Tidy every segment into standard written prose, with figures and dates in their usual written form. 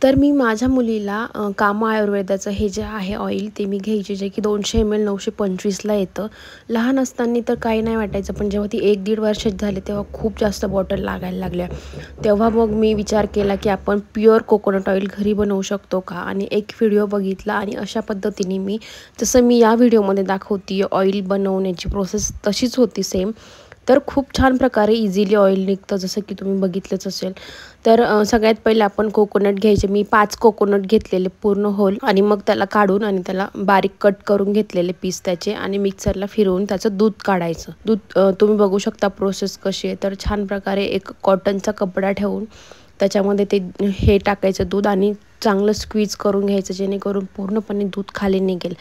तर मी माझ्या मुलीला कामा आयुर्वेदाचं हे जे आहे ऑइल ते मी घ्यायचे, जे की 200 ml 925ला येतं. लहान असताना तर काही नाही वाटायचं, पण जेव्हा ती 1-1.5 वर्षाची झाली तेव्हा खूप जास्त बॉटल लागायला लागल्या. तेव्हा मग मी विचार केला की आपण प्युअर कोकोनट ऑइल घरी बनवू शकतो का? आणि एक व्हिडिओ बघितला आणि अशा पद्धतीने मी, जसं मी या व्हिडिओमध्ये दाखवते ऑइल बनवण्याची प्रोसेस तशीच होती सेम. तर खूप छान प्रकारे इझिली ऑइल निघतं, जसं की तुम्ही बघितलंच असेल. तर सगळ्यात पहिले आपण कोकोनट घ्यायचे. मी 5 कोकोनट घेतलेले पूर्ण होल, आणि मग त्याला काढून आणि त्याला बारीक कट करून घेतलेले पीस त्याचे, आणि मिक्सरला फिरवून त्याचं दूध काढायचं. दूध तुम्ही बघू शकता प्रोसेस कशी आहे. तर छान प्रकारे एक कॉटनचा कपडा ठेवून त्याच्यामध्ये ते हे टाकायचं दूध, आणि चांगलं स्क्वीज करून घ्यायचं, जेणेकरून पूर्णपणे दूध खाली निघेल.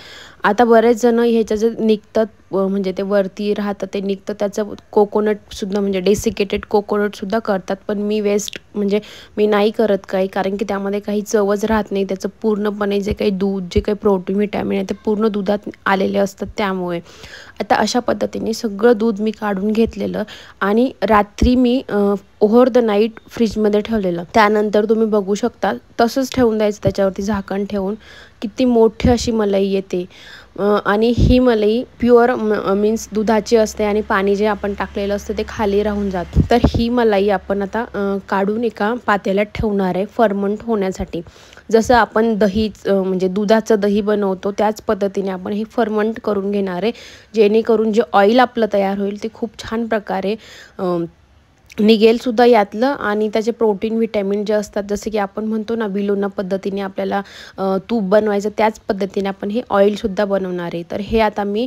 आता बरेच जण ह्याच्या जे निघतात, म्हणजे ते वरती राहतं ते निघतं, त्याचं कोकोनटसुद्धा म्हणजे डेसिकेटेड कोकोनटसुद्धा करतात. पण मी वेस्ट म्हणजे मी नाही करत काही, कारण की त्यामध्ये काही चवच राहत नाही. त्याचं पूर्णपणे जे काही दूध, जे काही प्रोटीन व्हिटॅमिन आहे ते पूर्ण दुधात आलेले असतात. त्यामुळे आता अशा पद्धतीने सगळं दूध मी काढून घेतलेलं, आणि रात्री मी ओव्हर द नाईट फ्रीजमध्ये ठेवलेलं. त्यानंतर तुम्ही बघू शकता तसंच ठेवून द्यायचं, त्याच्यावरती झाकण ठेवून. किती मोठी अशी मलाई येते, आणि ही मलाई प्युअर मीन्स दुधाची असते, आणि पाणी जे आपण टाकलेलं असतं ते खाली राहून जातं. तर ही मलाई आपण आता काढून एका पातेल्यात ठेवणार आहे फर्मंट होण्यासाठी. जसं आपण दही म्हणजे दुधाचं दही बनवतो त्याच पद्धतीने आपण हे फर्मंट करून घेणार आहे, जेणेकरून जे ऑइल आपलं तयार होईल ते खूप छान प्रकारे निघेलसुद्धा यातलं, आणि त्याचे प्रोटीन व्हिटॅमिन जे असतात, जसं की आपण म्हणतो ना बिलोना पद्धतीने आपल्याला तूप बनवायचं, त्याच पद्धतीने आपण हे ऑइलसुद्धा बनवणार आहे. तर हे आता मी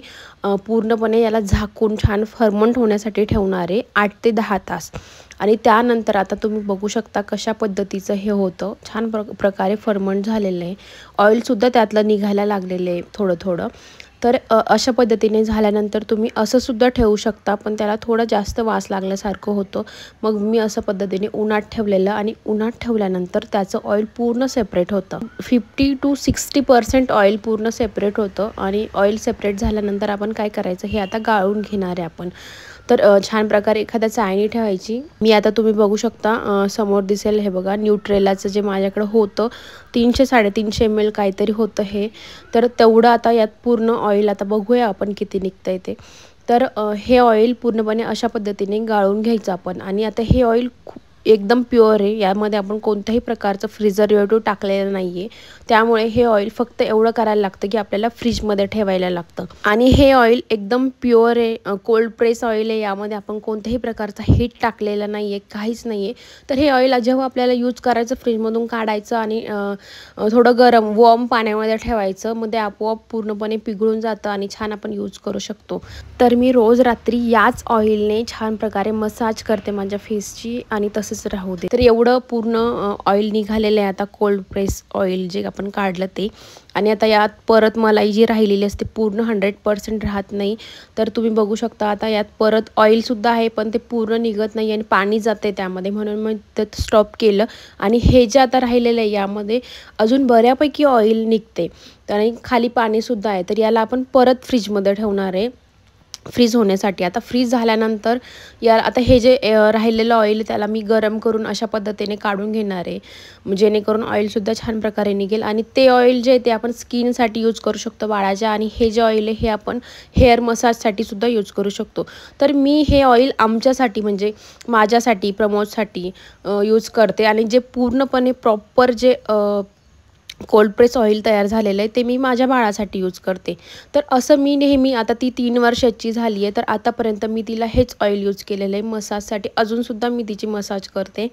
पूर्णपणे याला झाकून छान फर्मंट होण्यासाठी ठेवणार आहे 8 ते 10 तास. आणि त्यानंतर आता तुम्ही बघू शकता कशा पद्धतीचं हे होतं. छान प्रकारे फर्मंट झालेलं आहे. ऑइलसुद्धा त्यातलं निघायला लागलेलं आहे थोडं थोडं. तर अशा पद्धतीने झाल्यानंतर तुम्ही असंसुद्धा ठेवू शकता, पण त्याला थोडं जास्त वास लागल्यासारखं होतं. मग मी असं पद्धतीने उन्हात ठेवलेलं, आणि उन्हात ठेवल्यानंतर त्याचं ऑइल पूर्ण सेपरेट होतं. 50 to 60% ऑइल पूर्ण सेपरेट होतं. आणि ऑइल सेपरेट झाल्यानंतर आपण काय करायचं, हे आता गाळून घेणार आहे आपण. तर छान प्रकारे एखाद्या चाळणी ठेवायची. मी आता तुम्ही बघू शकता समोर दिसेल, हे बघा न्यूट्रेलाचं जे माझ्याकडं होतं 300-350 ml काहीतरी होतं हे. तर तेवढं आता यात पूर्ण ऑइल, आता बघूया आपण किती निघतंय ते. तर हे ऑइल पूर्णपणे अशा पद्धतीने गाळून घ्यायचं आपण. आणि आता हे ऑइल एकदम प्युअर आहे, यामध्ये आपण कोणत्याही प्रकारचं प्रिझर्वेटिव्ह टाकलेलं नाही आहे. त्यामुळे हे ऑइल फक्त एवढं करायला लागतं की आपल्याला फ्रीजमध्ये ठेवायला लागतं. आणि हे ऑइल एकदम प्युअर आहे, कोल्ड प्रेस ऑइल आहे, यामध्ये आपण कोणत्याही प्रकारचा हीट टाकलेला नाही आहे, काहीच नाही आहे. तर हे ऑइल जेव्हा आपल्याला यूज करायचं, फ्रीजमधून काढायचं आणि थोडं गरम वॉर्म पाण्यामध्ये ठेवायचं, मग ते आपोआप पूर्णपणे पिघळून जातं आणि छान आपण यूज करू शकतो. तर मी रोज रात्री याच ऑइलने छान प्रकारे मसाज करते माझ्या फेसची, आणि तसंच राहू दे. तर एवढं पूर्ण ऑइल निघालेलं आहे आता, कोल्ड प्रेस ऑइल जे आपण काढलं ते. आणि आता यात परत मलाई जी राहिलेली असते पूर्ण 100% राहत नाही. तर तुम्ही बघू शकता आता यात परत ऑइलसुद्धा आहे, पण ते पूर्ण निघत नाही आणि पाणी जाते त्यामध्ये, म्हणून मग ते स्टॉप केलं. आणि हे जे आता राहिलेलं आहे यामध्ये अजून बऱ्यापैकी ऑइल निघते, आणि खाली पाणीसुद्धा आहे. तर याला आपण परत फ्रीजमध्ये ठेवणार आहे फ्रीज होण्यासाठी. आता फ्रीज झाल्यानंतर आता हे जे राहिलेलं ऑइल त्याला मी गरम करून अशा पद्धतीने काढून घेणार आहे, जेणेकरून ऑइलसुद्धा छान प्रकारे निघेल. आणि ते ऑइल जे आहे ते आपण स्किनसाठी यूज करू शकतो बाळाच्या, आणि हे जे ऑइल आहे हे आपण हेअर मसाजसाठी सुद्धा यूज करू शकतो. तर मी हे ऑइल आमच्यासाठी, म्हणजे माझ्यासाठी, प्रमोदसाठी यूज करते. आणि जे पूर्णपणे प्रॉपर जे कोल्ड प्रेस ऑइल तयार झालेलं आहे ते मी माझ्या बाळासाठी यूज करते. तर असं मी नेहमी, आता ती 3 वर्षाची झाली आहे, तर आतापर्यंत मी तिला हेच ऑइल यूज केलेलं आहे मसाजसाठी. अजूनसुद्धा मी तिची मसाज करते.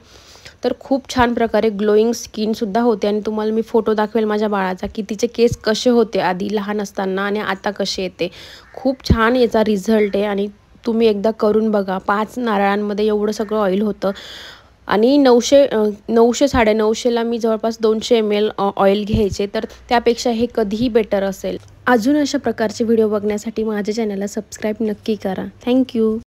तर खूप छान प्रकारे ग्लोईंग स्किनसुद्धा होते. आणि तुम्हाला मी फोटो दाखवेल माझ्या बाळाचा, की तिचे केस कसे होते आधी लहान असताना आणि आता कसे येते. खूप छान याचा रिझल्ट आहे, आणि तुम्ही एकदा करून बघा. 5 नारळांमध्ये एवढं सगळं ऑइल होतं. आणि 900-950ला मी जवळपास 200 ml ऑइल घ्यायचे, तर त्यापेक्षा हे कधीही बेटर असेल. अजून अशा प्रकारचे व्हिडिओ बघण्यासाठी माझ्या चॅनलला सबस्क्राईब नक्की करा. थँक्यू.